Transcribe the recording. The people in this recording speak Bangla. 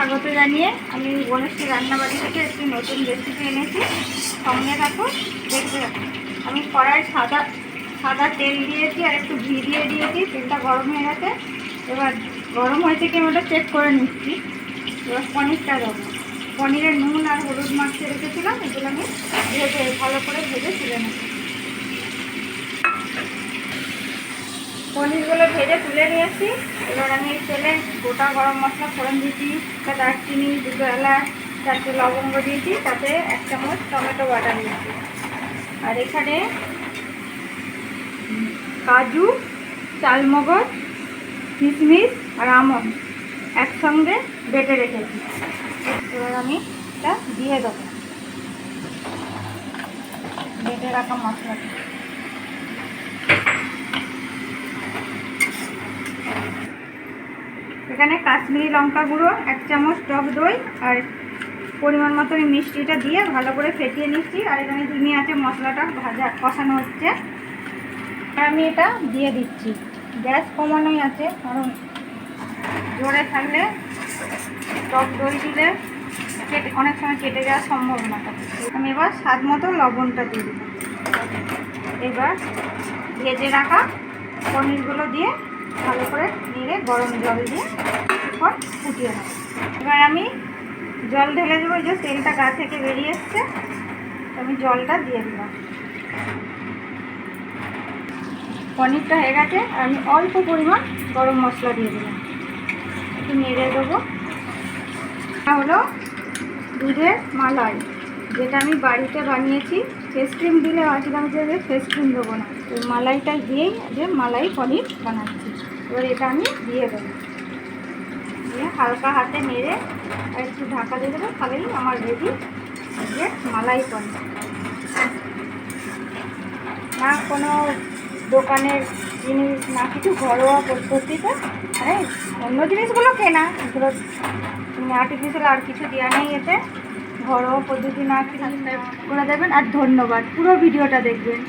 স্বাগত জানিয়ে আমি বনশ্রী রান্নাবাড়ি থেকে একটি নতুন রেসিপি এনেছি। সঙ্গে থাকো, দেখতে থাকো। আমি কড়াই সাদা তেল দিয়েছি আর একটু ঘি দিয়ে দিয়েছি। তেলটা গরম হয়ে গেছে, এবার গরম হয়েছে কি আমি ওটা চেক করে নিচ্ছি। এবার পনিরটা দেবো। পনিরের নুন আর হলুদ মাখিয়ে রেখেছিলাম, এগুলো আমি ভালো করে ভেজে তুলে নেব। পনিরগুলো ভেজে তুলে নিয়েছি। এবার আমি এই তেলে গোটা গরম মশলা ফোড়ন দিয়েছি, একটা দারচিনি, 2 এলাচ, 4টে লবঙ্গ দিয়েছি, তাতে 1 চামচ টমেটো বাটা দিয়েছি। আর এখানে কাজু, চালমগজ, কিশমিশ আর আমন্ড একসঙ্গে বেটে রেখেছি। এবার আমি এটা দিয়ে দেবো বেটে রাখা মশলাটা। এখানে কাশ্মীরি লঙ্কা গুঁড়ো, 1 চামচ টক দই আর পরিমাণ মতো এই মিষ্টিটা দিয়ে ভালো করে ফেটিয়ে নিচ্ছি। আর এখানে ধিমি আছে মশলাটা কষানো হচ্ছে। আর আমি এটা দিয়ে দিচ্ছি। গ্যাস কমানোই আছে, কারণ জোরে থাকলে টক দই দিলে অনেক সময় কেটে যাওয়ার সম্ভাবনা থাকে। আমি এবার স্বাদ মতো লবণটা দিয়ে দিলাম। এবার ভেজে রাখা পনিরগুলো দিয়ে ভালো করে নেড়ে গরম জল দিয়ে এরপর ফুটিয়ে নেব। এবার আমি জল ঢেলে দেবো। যে তেলটা গা থেকে বেরিয়ে এসছে, আমি জলটা দিয়ে দিলাম। পনিরটা হয়ে গেছে, আর আমি অল্প পরিমাণ গরম মশলা দিয়ে দিলাম। একটু নেড়ে দেবো। এটা হলো দুধের মালাই, যেটা আমি বাড়িতে বানিয়েছি। ফ্রেশ ক্রিম দিলে হয়তো আমি যে ফ্রেশ ক্রিম দেবো না, তো মালাইটা দিয়েই যে মালাই পনির বানাচ্ছি। এবার এটা আমি দিয়ে দেবো, দিয়ে হালকা হাতে নেড়ে আর একটু ঢাকা দিয়ে দেবো। তাহলেই আমার রেডি যে মালাই পনির। না কোনো দোকানের জিনিস, না কিছু, ঘরোয়া পদ্ধতিতে। মানে অন্য জিনিসগুলো কেনা, এগুলো আর্টিফিশিয়াল আর কিছু দেওয়া নেই এতে। ঘরোয়া পদ্ধতি না কিছু করে দেবেন। আর ধন্যবাদ, পুরো ভিডিওটা দেখবেন।